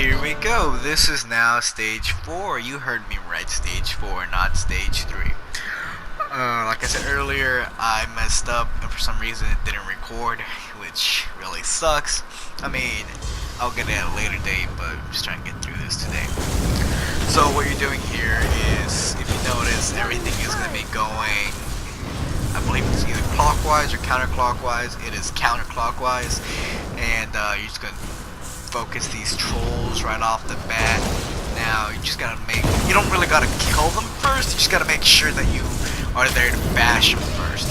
here we go. This is now stage 4. You heard me right, stage 4, not stage 3. Like I said earlier, I messed up and for some reason it didn't record, which really sucks. I mean, I'll get it at a later date, but I'm just trying to get through this today. So what you're doing here is, if you notice, everything is going to be going, I believe it's either clockwise or counterclockwise. It is counterclockwise, and you're just going to focus these trolls right off the bat. Now you just gotta you don't really gotta kill them first, you just gotta make sure that you are there to bash them first.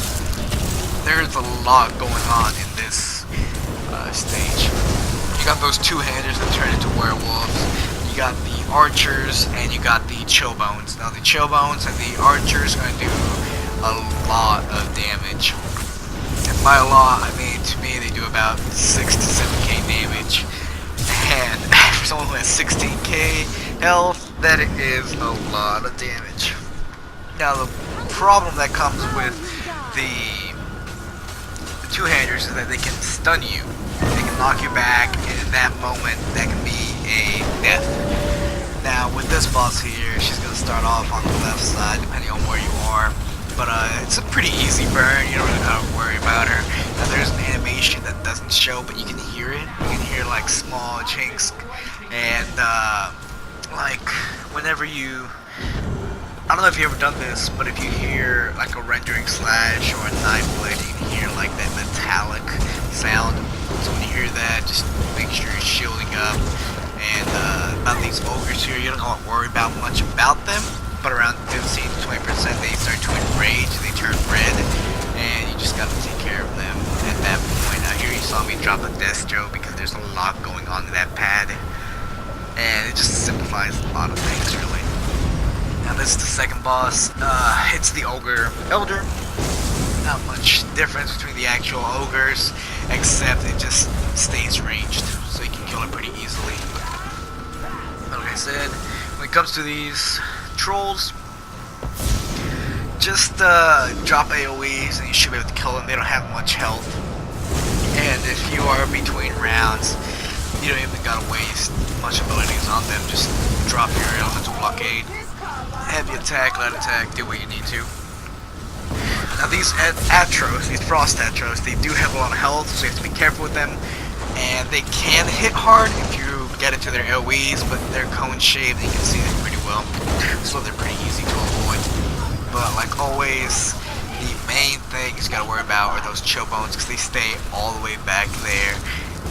There's a lot going on in this stage. You got those two-handers that turn into werewolves, you got the archers, and you got the chillbones. Now the chillbones and the archers are gonna do a lot of damage. And by a lot, I mean, to me, they do about 6 to 7k damage. And for someone who has 16k health, that is a lot of damage. Now the problem that comes with the two-handers is that they can stun you. They can knock you back, and in that moment, that can be a death. Now with this boss here, she's going to start off on the left side, depending on where you are. But it's a pretty easy burn, you don't really have to worry about her. Now there's an animation that doesn't show, but you can hear it. You can hear like small chinks, and like whenever you, I don't know if you've ever done this, but if you hear like a rendering slash or a knife blade, you can hear like that metallic sound. So when you hear that, just make sure you're shielding up. And about these ogres here, you don't have to worry about much about them. But around 15 to 20% they start to enrage, they turn red, and you just gotta take care of them at that point. Now here you saw me drop a destro because there's a lot going on in that pad, and it just simplifies a lot of things really. Now this is the second boss. It's the ogre elder. Not much difference between the actual ogres, except it just stays ranged, so you can kill it pretty easily. But like I said, when it comes to these trolls, just drop AoEs and you should be able to kill them. They don't have much health, and if you are between rounds, you don't even gotta waste much abilities on them. Just drop your elemental blockade, heavy attack, light attack, do what you need to. Now these Atros, these frost Atros, they do have a lot of health, so you have to be careful with them, and they can hit hard if you get into their AoEs, but they're cone shaped and you can see them pretty well, so they're pretty easy to avoid. But like always, the main thing you gotta worry about are those chillbones, because they stay all the way back there,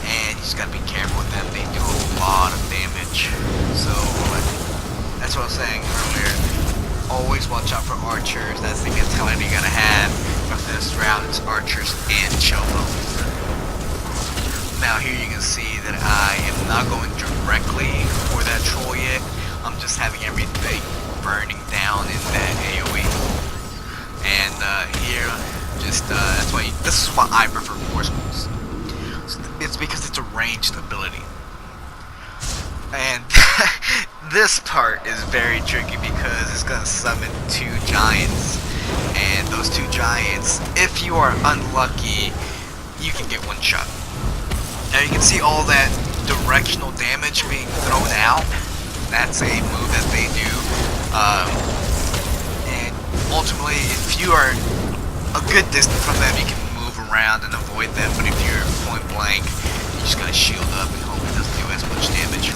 and you just gotta be careful with them. They do a lot of damage. So that's what I was saying earlier. Always watch out for archers. That's the mentality you gotta have for this round. It's archers and chillbones. Now here you can see that I am not going directly for that troll yet. I'm just having everything burning down in that AoE. And here, just that's why this is why I prefer force pulse. It's because it's a ranged ability. And this part is very tricky because it's gonna summon two giants, and those two giants, if you are unlucky, you can get one shot. Now you can see all that directional damage being thrown out. That's a move that they do. And ultimately, if you are a good distance from them, you can move around and avoid them. But if you're point blank, you just gotta shield up and hope it doesn't do as much damage.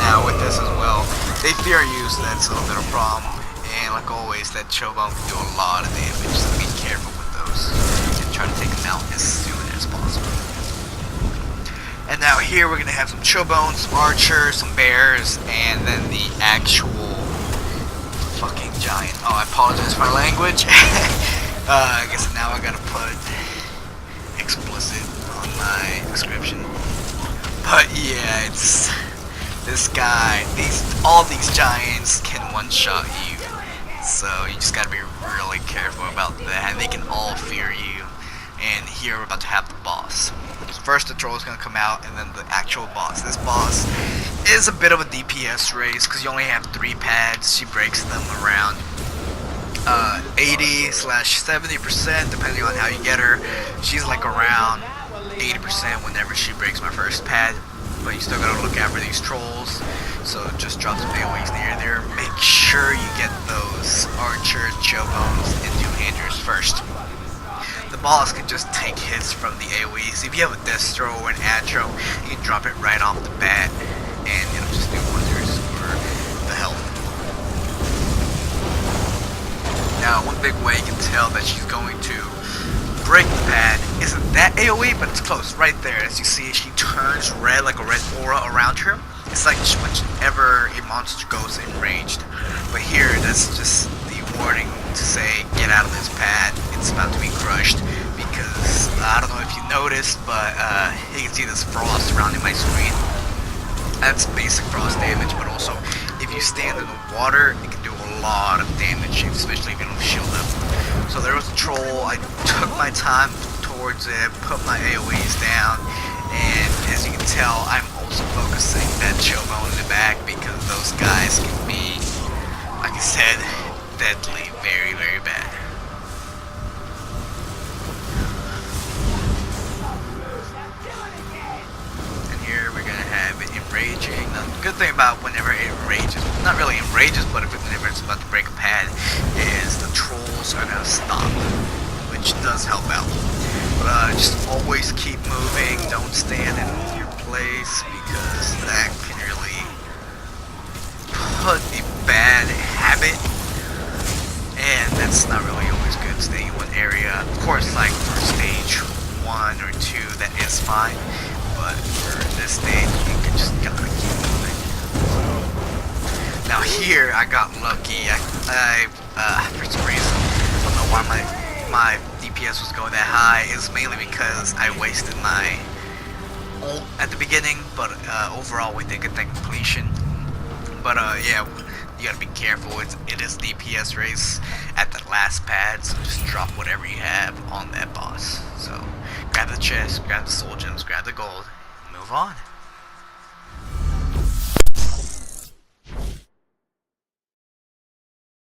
Now with this as well, they fear you, so that's a little problem. And like always, that chillbone can do a lot of damage, so be careful with those. And try to take them out as soon as possible. And now here we're gonna have some chillbones, some archers, some bears, and then the actual fucking giant. Oh, I apologize for my language. I guess now I gotta put explicit on my description. But yeah, it's this guy. All these giants can one-shot you, so you just gotta be really careful about that. They can all fear you. And here we're about to have the boss. First the troll is going to come out, and then the actual boss. This boss is a bit of a DPS race because you only have 3 pads. She breaks them around 80/70% depending on how you get her. She's like around 80% whenever she breaks my first pad. but you still gotta look out for these trolls. So just drop some AoEs near there. Make sure you get those archers, chobones, and two-handers first. The boss can just take hits from the AoEs. If you have a Destro or an Atro, you can drop it right off the bat, and it'll just do wonders for the health. Now, one big way you can tell that she's going to break the pad isn't that AoE, but it's close, right there. As you see, she turns red like a red aura around her. It's like whenever a monster goes enraged. But here, that's just the warning to say, get out of this pad. It's about to be crushed. Because, I don't know if you noticed, but you can see this frost surrounding my screen. That's basic frost damage, but also, if you stand in the water, it can do a lot of damage, especially if you don't shield up. So there was a troll, I took my time towards it, put my AoEs down, and as you can tell, I'm also focusing that chobone in the back because those guys can be, like I said, deadly, very, very bad. And here we're gonna have it enraging. Now, the good thing about whenever it enrages, not really enrages, but whenever it's about to break a pad, is the trolls are gonna stop, which does help out. But just always keep moving, don't stand in your place, because that can really put a bad habit, and that's not really always good, staying in one area. Of course, like for stage 1 or 2, that is fine, but for this stage, you can just gotta keep moving. Now here, I got lucky. For some reason, I don't know why my DPS was going that high. It's mainly because I wasted my ult at the beginning, but overall we did get that completion. But yeah, you gotta be careful. It is DPS race at the last pad, so just drop whatever you have on that boss. So grab the chest, grab the soul gems, grab the gold, move on.